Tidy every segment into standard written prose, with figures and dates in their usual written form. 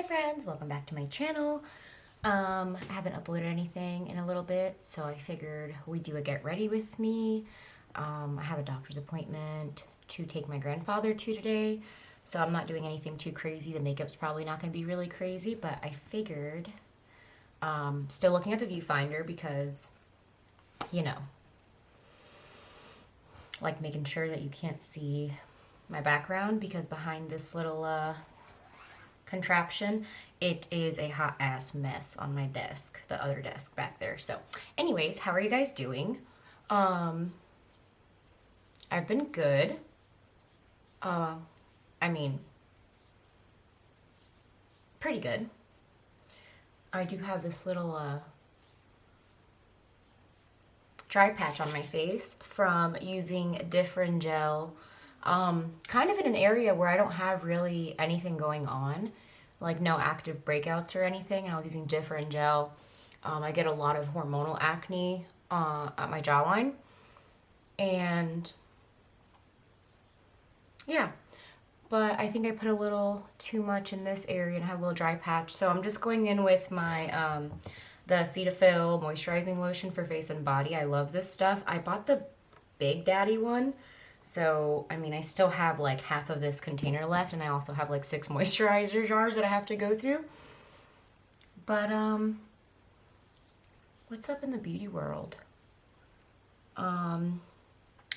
Hi friends, welcome back to my channel. I haven't uploaded anything in a little bit, so I figured we'd do a get ready with me. I have a doctor's appointment to take my grandfather to today, so I'm not doing anything too crazy. The makeup's probably not going to be really crazy, but I figured, still looking at the viewfinder because, you know, like making sure that you can't see my background because behind this little contraption, it is a hot ass mess on my desk, the other desk back there. So anyways, how are you guys doing? I've been good. I mean, pretty good. I do have this little dry patch on my face from using different gel, kind of in an area where I don't have really anything going on, like no active breakouts or anything, and I was using different gel. I get a lot of hormonal acne at my jawline, and yeah, but I think I put a little too much in this area and have a little dry patch, so I'm just going in with my the Cetaphil moisturizing lotion for face and body. I love this stuff. I bought the Big Daddy one, so I mean I still have like half of this container left, and I also have like 6 moisturizer jars that I have to go through. But what's up in the beauty world?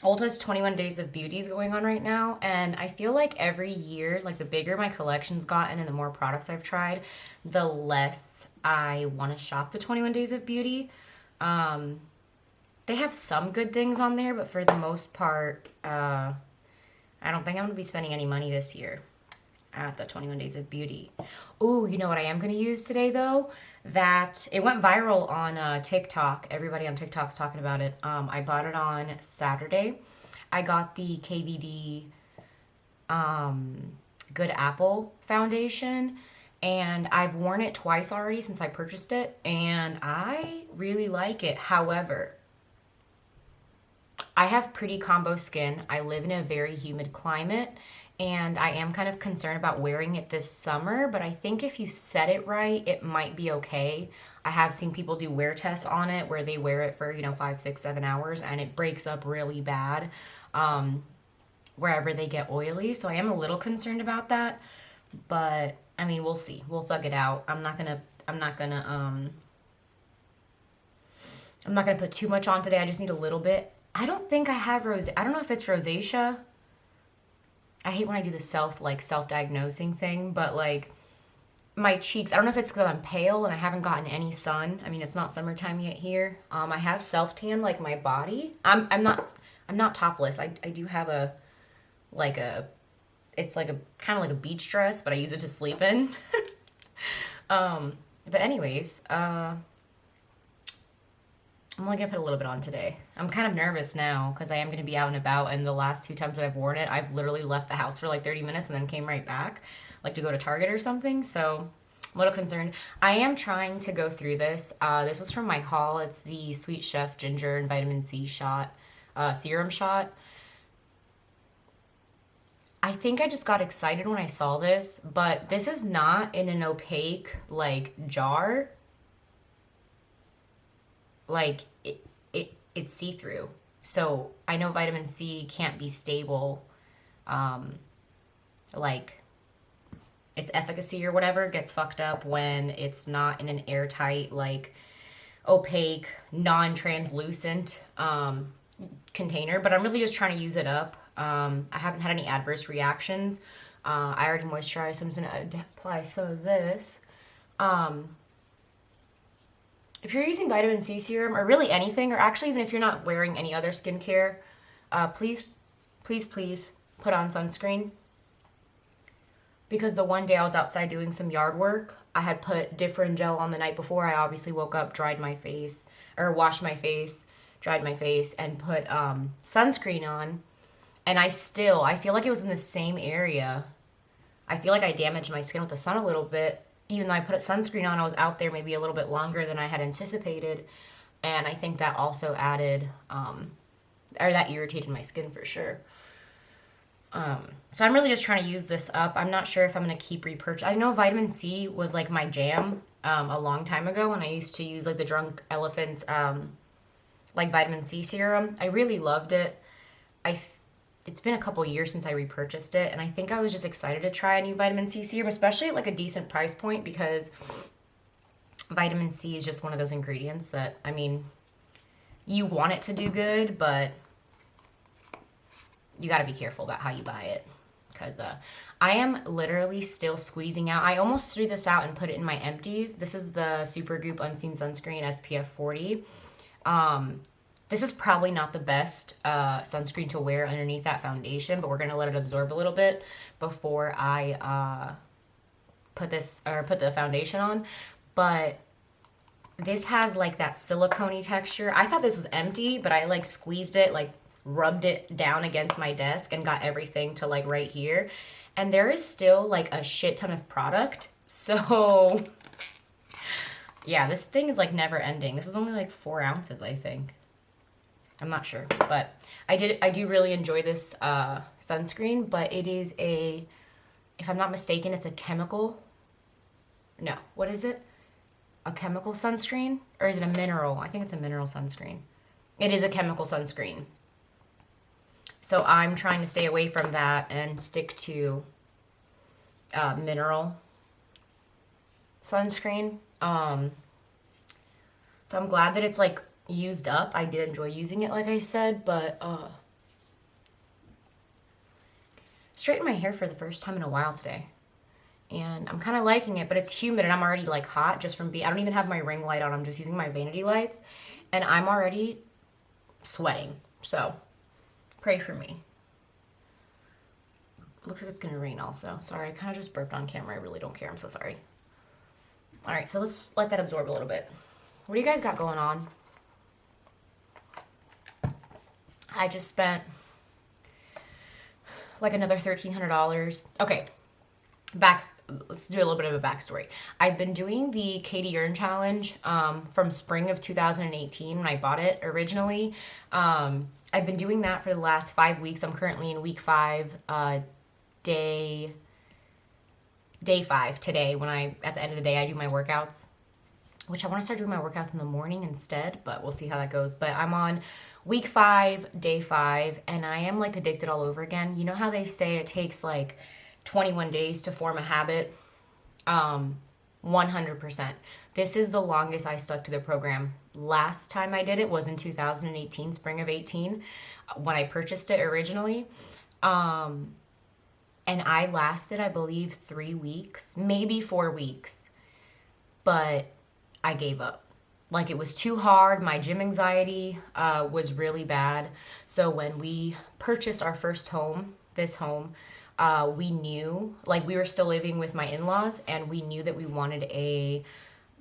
Ulta's 21 Days of Beauty going on right now, and I feel like every year, like the bigger my collection's gotten and the more products I've tried, the less I want to shop the 21 Days of Beauty. They have some good things on there, but for the most part, I don't think I'm going to be spending any money this year at the 21 Days of Beauty. Ooh, you know what I am going to use today, though? That it went viral on TikTok. Everybody on TikTok's talking about it. I bought it on Saturday. I got the KVD Good Apple Foundation, and I've worn it twice already since I purchased it, and I really like it. However, I have pretty combo skin. I live in a very humid climate, and I am kind of concerned about wearing it this summer, but I think if you set it right, it might be okay. I have seen people do wear tests on it where they wear it for, 5, 6, 7 hours, and it breaks up really bad wherever they get oily. So I am a little concerned about that, but I mean, we'll see. We'll thug it out. I'm not gonna put too much on today. I just need a little bit. I don't think I have I don't know if it's rosacea. I hate when I do the self-diagnosing thing, but like my cheeks, I don't know if it's because I'm pale and I haven't gotten any sun. I mean, it's not summertime yet here. I have self-tan like my body. I'm not topless. I do have it's like a kind of like a beach dress, but I use it to sleep in. But anyways, I'm only gonna put a little bit on today. I'm kind of nervous now because I am gonna be out and about, and the last 2 times that I've worn it, I've literally left the house for like 30 minutes and then came right back, like to go to Target or something, so I'm a little concerned. I am trying to go through this. This was from my haul. It's the Sweet Chef Ginger and Vitamin C shot, serum shot. I think I just got excited when I saw this, but this is not in an opaque, like, jar. Like it's see-through, so I know vitamin C can't be stable, like its efficacy or whatever gets fucked up when it's not in an airtight, like opaque, non-translucent container, but I'm really just trying to use it up. I haven't had any adverse reactions. I already moisturized, so I'm just gonna apply some of this. If you're using vitamin C serum, or really anything, or actually even if you're not wearing any other skincare, please put on sunscreen. Because the one day I was outside doing some yard work, I had put different gel on the night before. I obviously woke up, dried my face, or washed my face, dried my face, and put sunscreen on. And I feel like it was in the same area. I feel like I damaged my skin with the sun a little bit. Even though I put sunscreen on, I was out there maybe a little bit longer than I had anticipated. And I think that also added, or that irritated my skin for sure. So I'm really just trying to use this up. I'm not sure if I'm going to keep repurchasing. I know vitamin C was like my jam a long time ago when I used to use like the Drunk Elephant's like vitamin C serum. I really loved it. It's been a couple years since I repurchased it, and I think I was just excited to try a new vitamin C serum, especially at like a decent price point, because vitamin C is just one of those ingredients that, I mean, you want it to do good, but you got to be careful about how you buy it, because I am literally still squeezing out. I almost threw this out and put it in my empties. This is the Supergoop Unseen Sunscreen SPF 40. This is probably not the best sunscreen to wear underneath that foundation, but we're going to let it absorb a little bit before I put the foundation on. But this has like that silicone-y texture. I thought this was empty, but I like squeezed it, like rubbed it down against my desk and got everything to like right here. And there is still like a shit ton of product. So yeah, this thing is like never ending. This is only like 4 ounces, I think. I'm not sure, but I do really enjoy this sunscreen, but it is if I'm not mistaken, it's a chemical. No, what is it? A chemical sunscreen? Or is it a mineral? I think it's a mineral sunscreen. It is a chemical sunscreen. So I'm trying to stay away from that and stick to mineral sunscreen. So I'm glad that it's like used up. I did enjoy using it, like I said, but straightened my hair for the first time in a while today, and I'm kind of liking it, but it's humid and I'm already like hot just from I don't even have my ring light on. I'm just using my vanity lights, and I'm already sweating. So pray for me. Looks like it's gonna rain also. Sorry, I kind of just burped on camera. I really don't care. I'm so sorry. All right, so let's let that absorb a little bit. What do you guys got going on? I just spent like another $1,300. Okay, let's do a little bit of a backstory. I've been doing the Katie Earn Challenge from spring of 2018 when I bought it originally. I've been doing that for the last 5 weeks. I'm currently in week 5, day 5 today, when at the end of the day, I do my workouts, which I want to start doing my workouts in the morning instead, but we'll see how that goes. But I'm on week 5, day 5, and I am like addicted all over again. You know how they say it takes like 21 days to form a habit? 100%. This is the longest I stuck to the program. Last time I did it was in 2018, spring of 18, when I purchased it originally. And I lasted, I believe, 3 weeks, maybe 4 weeks, but I gave up. Like, it was too hard. My gym anxiety was really bad. So when we purchased our first home, this home, we knew, like, we were still living with my in-laws, and we knew that we wanted a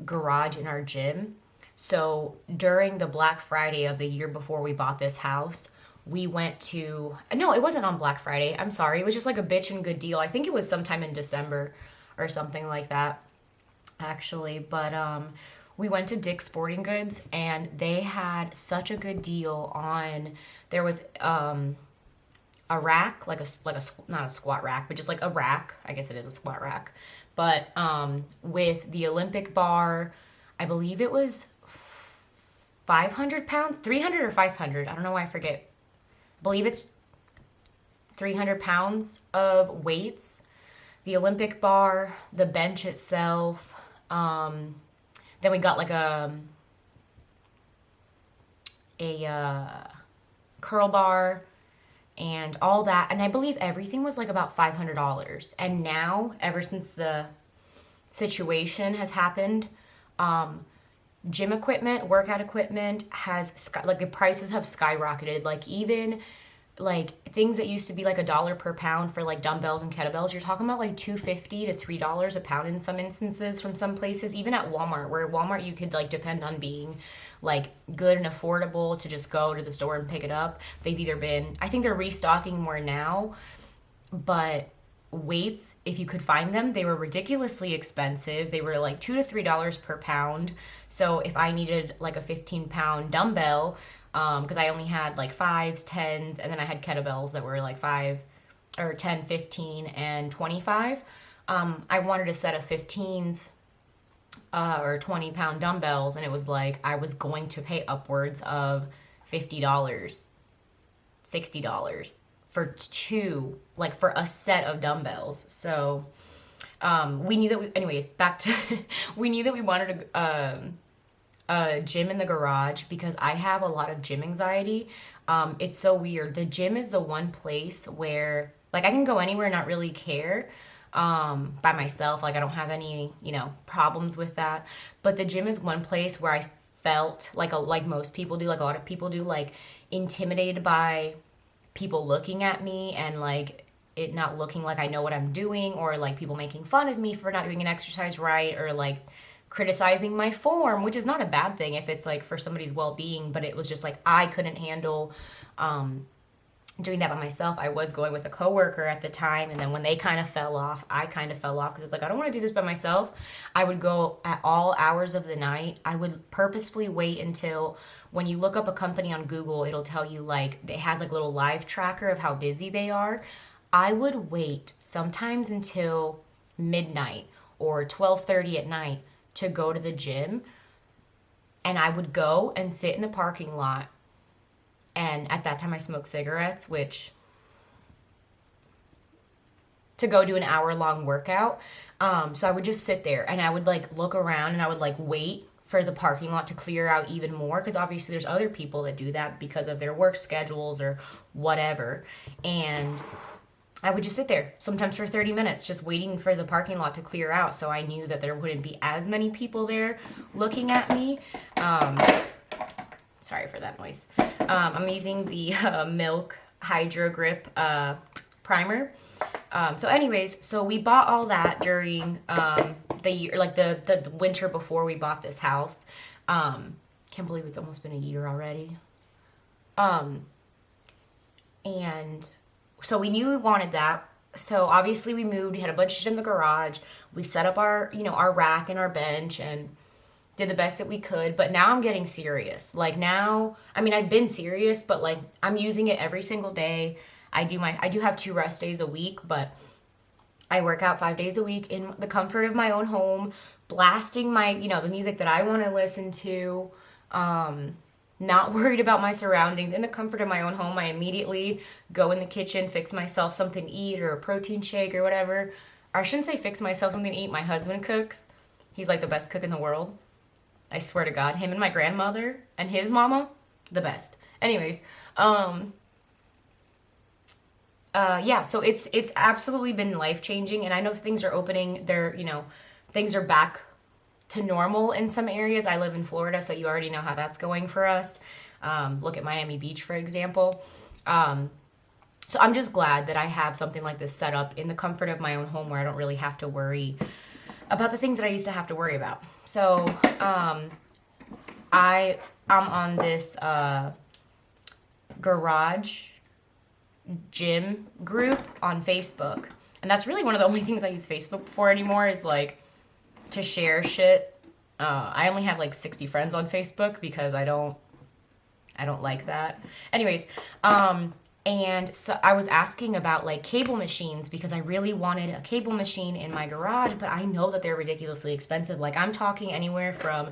garage in our gym. So during the Black Friday of the year before we bought this house, we went to, no, it wasn't on Black Friday. I'm sorry. It was just like a bitch and good deal. I think it was sometime in December or something like that, actually. But we went to Dick's Sporting Goods, and they had such a good deal on, there was a rack, not a squat rack, but just like a rack. I guess it is a squat rack. But with the Olympic bar, I believe it was 500 pounds, 300 or 500. I don't know why I forget. I believe it's 300 pounds of weights. The Olympic bar, the bench itself. Then we got like a curl bar and all that. And I believe everything was like about $500. And now, ever since the situation has happened, gym equipment, workout equipment like the prices have skyrocketed. Like even like things that used to be like $1 per pound for like dumbbells and kettlebells, you're talking about like $2.50 to $3 a pound in some instances from some places, even at Walmart, where Walmart you could like depend on being like good and affordable to just go to the store and pick it up. They've either been, I think they're restocking more now, but weights, if you could find them, they were ridiculously expensive. They were like $2 to $3 per pound. So if I needed like a 15-pound dumbbell, because I only had like 5s, 10s, and then I had kettlebells that were like 5 or 10, 15, and 25. I wanted a set of 15s or 20-pound dumbbells, and it was like I was going to pay upwards of $50, $60 for two, like for a set of dumbbells. So we knew that anyways, back to, we knew that we wanted a gym in the garage because I have a lot of gym anxiety. It's so weird. The gym is the one place where, like, I can go anywhere and not really care by myself. Like, I don't have any, problems with that. But the gym is one place where I felt like most people do, like a lot of people do, like intimidated by people looking at me and like it not looking like I know what I'm doing, or like people making fun of me for not doing an exercise right, or like criticizing my form, which is not a bad thing if it's like for somebody's well-being, but it was just like I couldn't handle doing that by myself. I was going with a coworker at the time, and then when they kind of fell off, I kind of fell off because it's like I don't want to do this by myself. I would go at all hours of the night. I would purposefully wait until, when you look up a company on Google, it'll tell you like it has like a little live tracker of how busy they are. I would wait sometimes until midnight or 12:30 at night to go to the gym, and I would go and sit in the parking lot. And at that time I smoked cigarettes, which, to go do an hour-long workout. So I would just sit there and I would like look around and I would like wait for the parking lot to clear out even more, because obviously there's other people that do that because of their work schedules or whatever. And I would just sit there sometimes for 30 minutes just waiting for the parking lot to clear out, so I knew that there wouldn't be as many people there looking at me. Sorry for that noise. I'm using the Milk Hydro Grip primer. So anyways, so we bought all that during the year, like the winter before we bought this house. Can't believe it's almost been a year already. And so we knew we wanted that. So obviously we moved, we had a bunch of shit in the garage. We set up our, our rack and our bench and did the best that we could. But now I'm getting serious. Like now, I mean, I've been serious, but like I'm using it every single day. I do have 2 rest days a week, but I work out 5 days a week in the comfort of my own home, blasting my, the music that I want to listen to. Not worried about my surroundings. In the comfort of my own home, I immediately go in the kitchen, fix myself something to eat or a protein shake or whatever. Or I shouldn't say fix myself something to eat. My husband cooks. He's like the best cook in the world. I swear to God. Him and my grandmother and his mama, the best. Anyways, yeah, so it's absolutely been life-changing, and I know things are opening. Things are back to normal in some areas. I live in Florida, so you already know how that's going for us. Look at Miami Beach, for example. So I'm just glad that I have something like this set up in the comfort of my own home where I don't really have to worry about the things that I used to have to worry about. So I'm on this garage gym group on Facebook. And that's really one of the only things I use Facebook for anymore, is like to share shit. I only have like 60 friends on Facebook because I don't like that. Anyways, and so I was asking about like cable machines because I really wanted a cable machine in my garage, but I know that they're ridiculously expensive. Like I'm talking anywhere from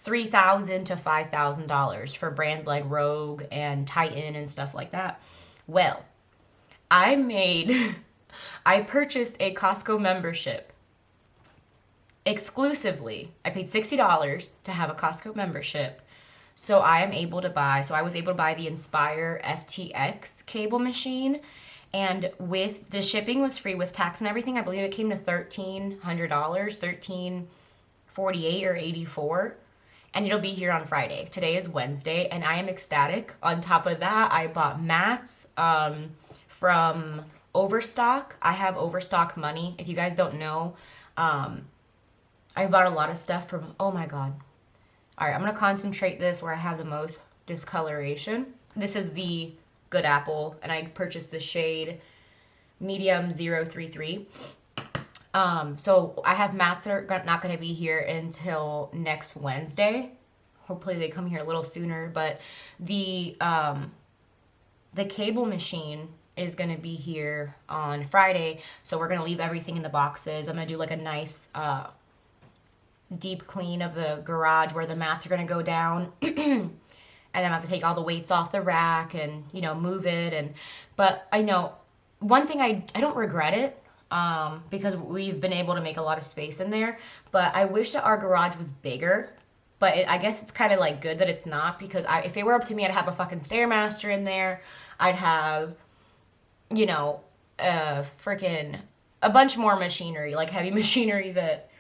$3,000 to $5,000 for brands like Rogue and Titan and stuff like that. Well, I purchased a Costco membership exclusively. I paid $60 to have a Costco membership. So I was able to buy the Inspire FTX cable machine, and with the shipping was free with tax and everything. I believe it came to $1,300, $1,348 or $84. And it'll be here on Friday. Today is Wednesday, and I am ecstatic. On top of that, I bought mats from Overstock. I have Overstock money. If you guys don't know, I bought a lot of stuff from, oh my God. All right, I'm going to concentrate this where I have the most discoloration. This is the Good Apple, and I purchased the shade Medium 033. So I have mats that are not going to be here until next Wednesday. Hopefully they come here a little sooner, but the cable machine is going to be here on Friday. So we're going to leave everything in the boxes. I'm going to do like a nice deep clean of the garage where the mats are going to go down. And I'm going to have to take all the weights off the rack and, you know, move it. But I know one thing, I don't regret it because we've been able to make a lot of space in there. But I wish that our garage was bigger. But I guess it's kind of like good that it's not, because if it were up to me, I'd have a fucking Stairmaster in there. I'd have, you know, a bunch more machinery, like heavy machinery that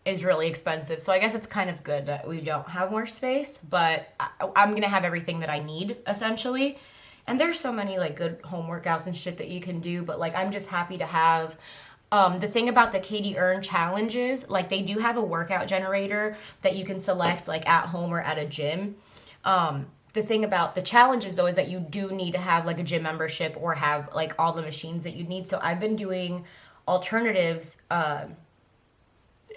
is really expensive. So I guess it's kind of good that we don't have more space, but I'm going to have everything that I need, essentially. And there's so many, like, good home workouts and shit that you can do, but, like, I'm just happy to have... the thing about the Katie Earn challenges, like, they do have a workout generator that you can select, like, at home or at a gym. The thing about the challenges, though, is that you do need to have, like, a gym membership or have, like, all the machines that you need. So I've been doing alternatives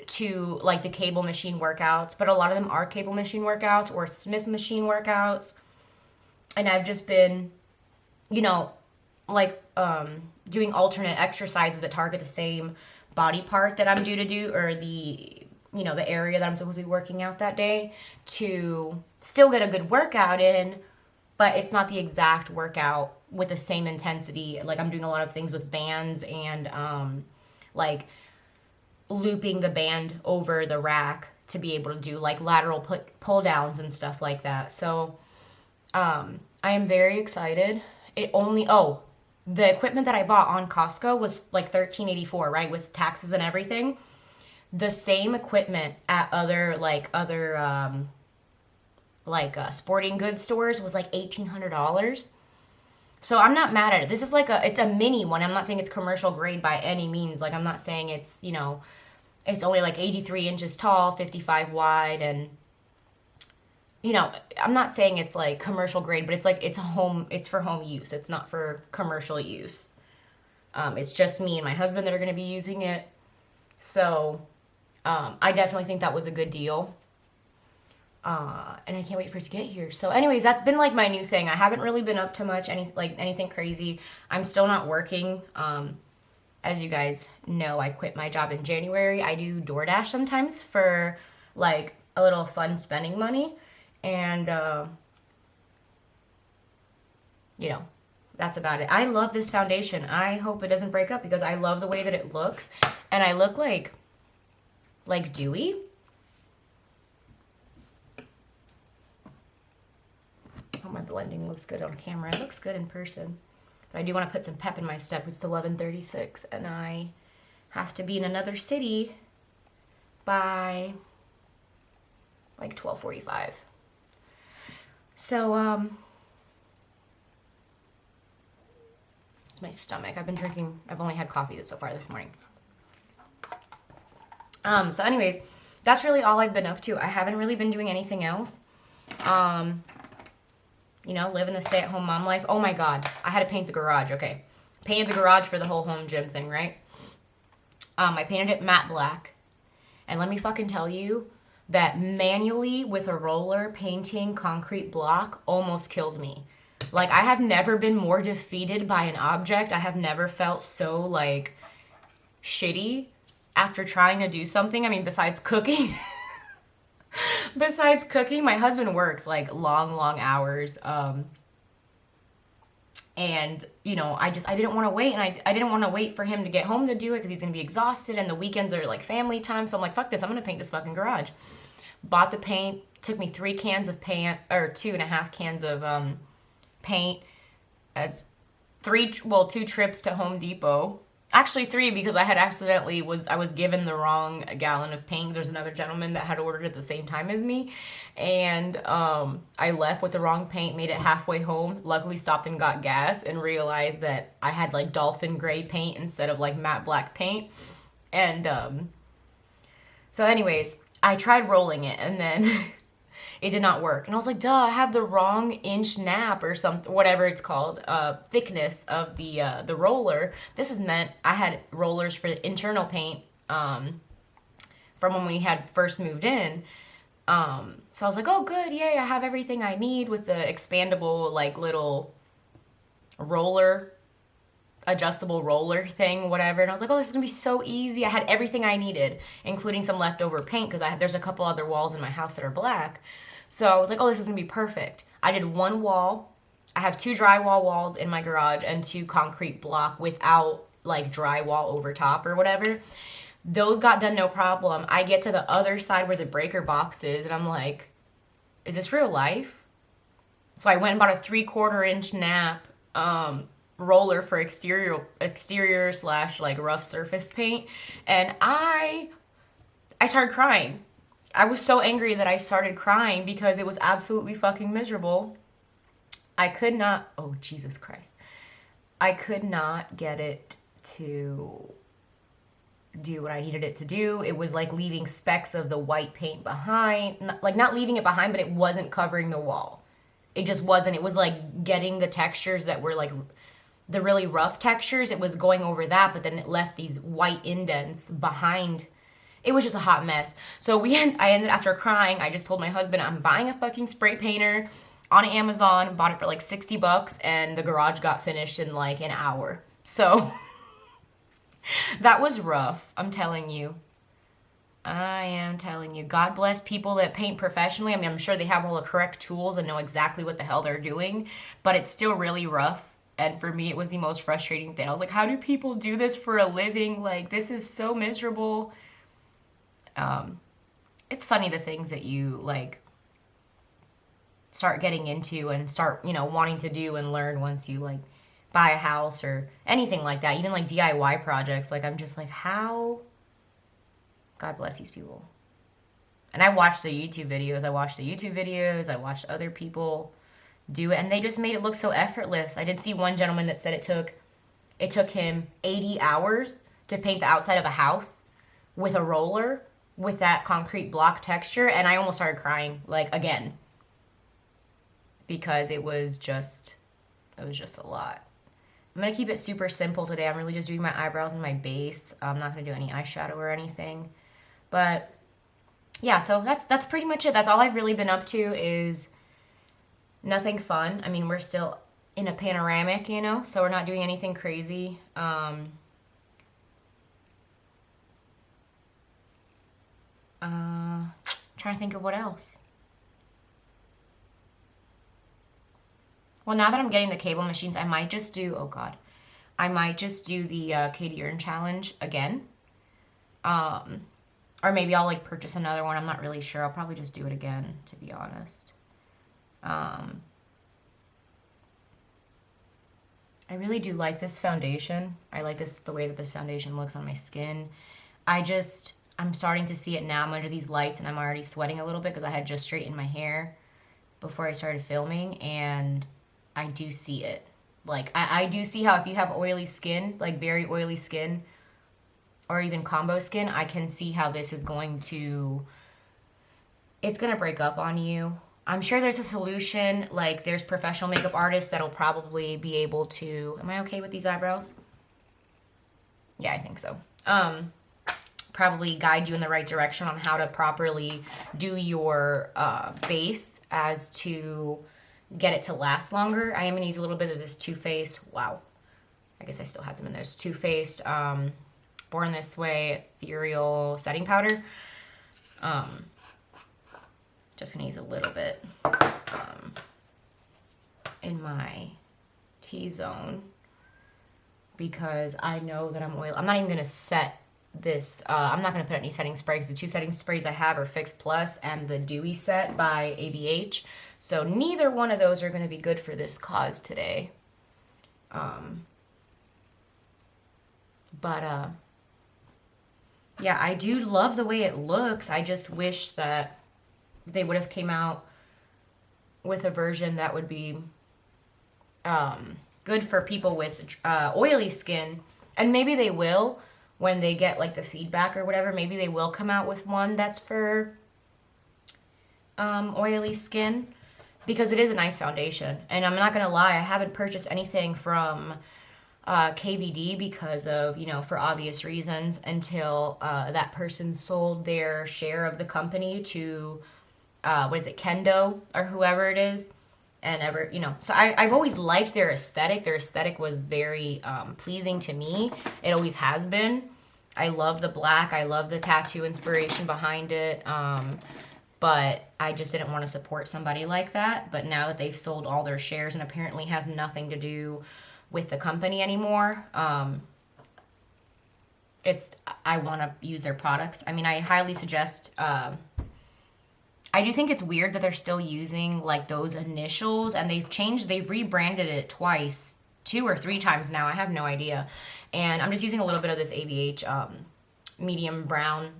to, like, the cable machine workouts, but a lot of them are cable machine workouts or Smith machine workouts. And I've just been, you know, like, doing alternate exercises that target the same body part that I'm due to do, or the, you know, the area that I'm supposed to be working out that day, to still get a good workout in, but it's not the exact workout with the same intensity. Like, I'm doing a lot of things with bands and, like, looping the band over the rack to be able to do, like, lateral pull downs and stuff like that. So, I am very excited. The equipment that I bought on Costco was like $13.84, right, with taxes and everything. The same equipment at other sporting goods stores was like $1,800. So I'm not mad at it. This is like it's a mini one. I'm not saying it's commercial grade by any means. Like, I'm not saying it's, you know, it's only like 83 inches tall, 55 wide, and, you know, I'm not saying it's like commercial grade, but it's like it's for home use. It's not for commercial use. It's just me and my husband that are going to be using it. So, I definitely think that was a good deal. And I can't wait for it to get here. So anyways, that's been like my new thing. I haven't really been up to much, anything crazy. I'm still not working. As you guys know, I quit my job in January. I do DoorDash sometimes for like a little fun spending money. And, you know, that's about it. I love this foundation. I hope it doesn't break up because I love the way that it looks. And I look like dewy. Oh, my blending looks good on camera. It looks good in person. But I do want to put some pep in my step. It's 11:36 and I have to be in another city by like 12:45. So, it's my stomach. I've only had coffee so far this morning. So anyways, that's really all I've been up to. I haven't really been doing anything else. You know, living the stay-at-home mom life. Oh my God, I had to paint the garage. Okay, painted the garage for the whole home gym thing, right? I painted it matte black. And let me fucking tell you, that manually with a roller painting concrete block almost killed me. Like, I have never been more defeated by an object. I have never felt so, like, shitty after trying to do something. I mean, besides cooking. Besides cooking, my husband works, like, long hours. And, you know, I didn't want to wait. And I didn't want to wait for him to get home to do it because he's going to be exhausted. And the weekends are, like, family time. So I'm like, fuck this. I'm going to paint this fucking garage. Bought the paint. Took me 3 cans of paint, or 2.5 cans of paint. That's 2 trips to Home Depot. Actually 3, because I had I was given the wrong gallon of paint. There's another gentleman that had ordered at the same time as me. And I left with the wrong paint, made it halfway home. Luckily stopped and got gas and realized that I had like dolphin gray paint instead of like matte black paint. And so anyways, I tried rolling it and then it did not work. And I was like, duh, I have the wrong inch nap or something, whatever it's called, thickness of the roller. This is meant, I had rollers for the internal paint from when we had first moved in. So I was like, oh, good, yay, I have everything I need with the expandable, like, little roller, adjustable roller thing, whatever. And I was like, oh, this is gonna be so easy. I had everything I needed, including some leftover paint because there's a couple other walls in my house that are black. So I was like, oh, this is gonna be perfect. I did one wall. I have 2 drywall walls in my garage and 2 concrete block without like drywall over top or whatever. Those got done no problem. I get to the other side where the breaker box is, and I'm like, is this real life? So I went and bought a 3/4 inch nap roller for exterior slash like rough surface paint, and I started crying. I was so angry that I started crying because it was absolutely fucking miserable. I could not, oh Jesus Christ, I could not get it to do what I needed it to do. It was like leaving specks of the white paint behind, like not leaving it behind, but it wasn't covering the wall. It just wasn't. It was like getting the textures that were like the really rough textures. It was going over that, but then it left these white indents behind. It was just a hot mess. So I ended, after crying, I just told my husband, I'm buying a fucking spray painter on Amazon, bought it for like $60, and the garage got finished in like an hour. So that was rough, I'm telling you. I am telling you. God bless people that paint professionally. I mean, I'm sure they have all the correct tools and know exactly what the hell they're doing, but it's still really rough. And for me, it was the most frustrating thing. I was like, how do people do this for a living? Like, this is so miserable. It's funny the things that you, like, start getting into and start, wanting to do and learn once you, like, buy a house or anything like that. Even, like, DIY projects. Like, I'm just like, how? God bless these people. And I watched the YouTube videos. I watched other people do it, and they just made it look so effortless. I did see one gentleman that said it took him 80 hours to paint the outside of a house with a roller with that concrete block texture, and I almost started crying, like, again, because it was just a lot. I'm gonna keep it super simple today. I'm really just doing my eyebrows and my base. I'm not gonna do any eyeshadow or anything. But yeah, so that's pretty much it. That's all I've really been up to, is nothing fun. I mean, we're still in a panoramic, so we're not doing anything crazy. Trying to think of what else. Well, now that I'm getting the cable machines, I might just do, oh God, I might just do the KVD challenge again. Or maybe I'll like purchase another one. I'm not really sure. I'll probably just do it again, to be honest. I really do like this foundation. I like the way that this foundation looks on my skin. I'm starting to see it now. I'm under these lights and I'm already sweating a little bit because I had just straightened my hair before I started filming, and I do see it. Like, I do see how if you have oily skin, like very oily skin, or even combo skin, I can see how this is it's gonna break up on you. I'm sure there's a solution. Like, there's professional makeup artists that'll probably be able to, am I okay with these eyebrows? Yeah, I think so. Probably guide you in the right direction on how to properly do your base as to get it to last longer. I am gonna use a little bit of this Too Faced, wow, I guess I still had some in there. It's Too Faced Born This Way Ethereal Setting Powder. Just gonna use a little bit in my T-zone because I know that I'm oily. I'm not even gonna set this, I'm not gonna put any setting sprays. The 2 setting sprays I have are Fix Plus and the Dewy Set by ABH. So neither one of those are gonna be good for this cause today. Yeah, I do love the way it looks. I just wish that they would have came out with a version that would be good for people with oily skin. And maybe they will when they get like the feedback or whatever. Maybe they will come out with one that's for oily skin, because it is a nice foundation. And I'm not gonna lie, I haven't purchased anything from KVD because of, for obvious reasons, until that person sold their share of the company to, Kendo or whoever it is. and ever, you know, so I've always liked their aesthetic. Their aesthetic was very pleasing to me. It always has been. I love the black. I love the tattoo inspiration behind it. But I just didn't want to support somebody like that. But now that they've sold all their shares and apparently has nothing to do with the company anymore, I want to use their products. I mean, I highly suggest. I do think it's weird that they're still using like those initials, and they've rebranded it twice, 2 or 3 times now. I have no idea. And I'm just using a little bit of this AVH medium brown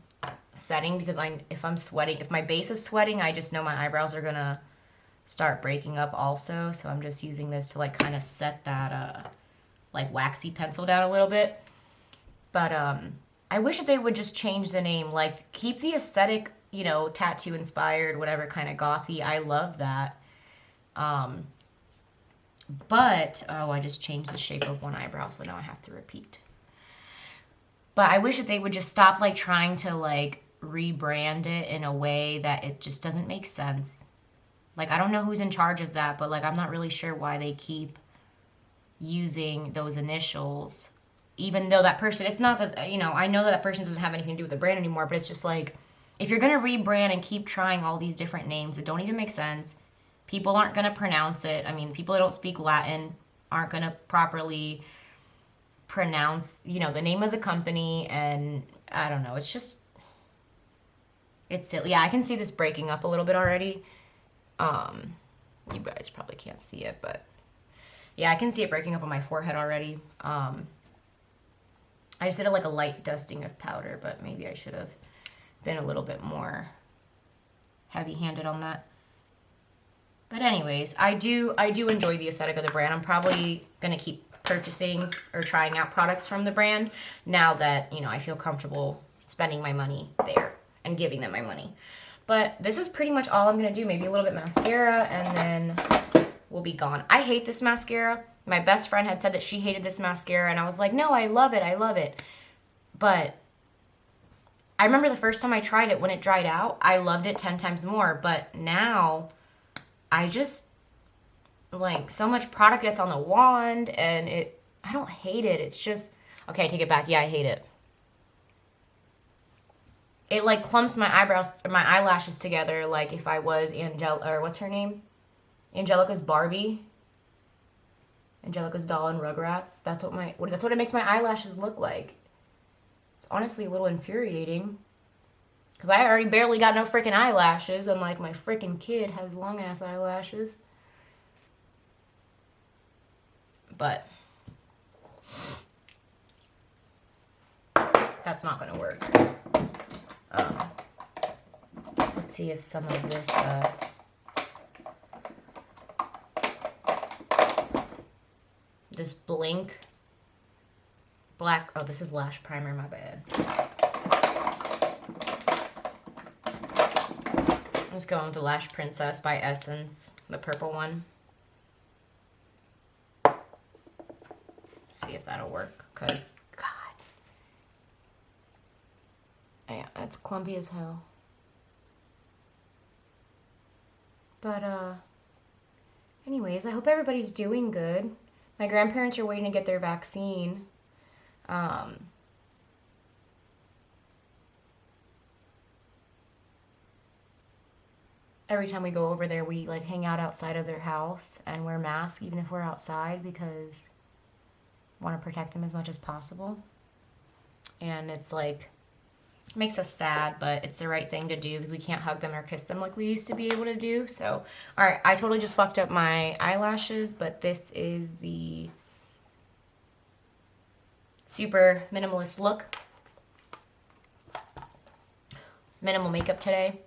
setting because if my base is sweating, I just know my eyebrows are gonna start breaking up also. So I'm just using this to like kind of set that like waxy pencil down a little bit. But I wish that they would just change the name, like keep the aesthetic, you know, tattoo inspired, whatever, kind of gothy. I love that. But I just changed the shape of one eyebrow, so now I have to repeat. But I wish that they would just stop like trying to like rebrand it in a way that it just doesn't make sense. Like, I don't know who's in charge of that, but like I'm not really sure why they keep using those initials, even though that person, it's not that, you know, I know that person doesn't have anything to do with the brand anymore, but it's just like, if you're going to rebrand and keep trying all these different names that don't even make sense, people aren't going to pronounce it. I mean, people that don't speak Latin aren't going to properly pronounce, you know, the name of the company, and I don't know, it's silly. Yeah, I can see this breaking up a little bit already. You guys probably can't see it, but yeah, I can see it breaking up on my forehead already. I just did like a light dusting of powder, but maybe I should have been a little bit more heavy-handed on that. But anyways, I do enjoy the aesthetic of the brand. I'm probably gonna keep purchasing or trying out products from the brand now that, you know, I feel comfortable spending my money there and giving them my money. But this is pretty much all I'm gonna do. Maybe a little bit mascara, and then we'll be gone. I hate this mascara. My best friend had said that she hated this mascara, and I was like, no, I love it. But I remember the first time I tried it, when it dried out, I loved it 10 times more. But now, I just, like, so much product gets on the wand, and I don't hate it. It's just, okay, I take it back. Yeah, I hate it. It, like, clumps my eyelashes together, like if I was what's her name? Angelica's Barbie. Angelica's doll in Rugrats. That's what it makes my eyelashes look like. It's honestly a little infuriating. Because I already barely got no freaking eyelashes, and like my freaking kid has long ass eyelashes. But that's not gonna work. Let's see if some of this this Blink black, oh, this is lash primer, my bad. I'm just going with the Lash Princess by Essence, the purple one. See if that'll work, because, God. Yeah, it's clumpy as hell. But, anyways, I hope everybody's doing good. My grandparents are waiting to get their vaccine. Every time we go over there, we like hang out outside of their house and wear masks, even if we're outside, because I want to protect them as much as possible. And it's like, makes us sad, but it's the right thing to do because we can't hug them or kiss them like we used to be able to do. So, all right, I totally just fucked up my eyelashes, but this is the super minimalist look. Minimal makeup today.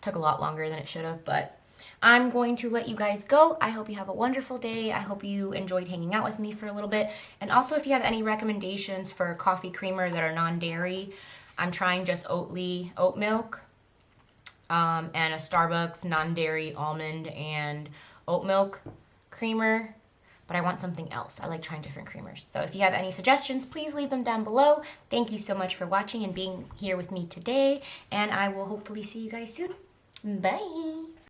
Took a lot longer than it should have, but I'm going to let you guys go. I hope you have a wonderful day. I hope you enjoyed hanging out with me for a little bit. And also, if you have any recommendations for coffee creamer that are non-dairy, I'm trying just oat milk and a Starbucks non-dairy almond and oat milk creamer. But I want something else. I like trying different creamers. So if you have any suggestions, please leave them down below. Thank you so much for watching and being here with me today. And I will hopefully see you guys soon. Bye.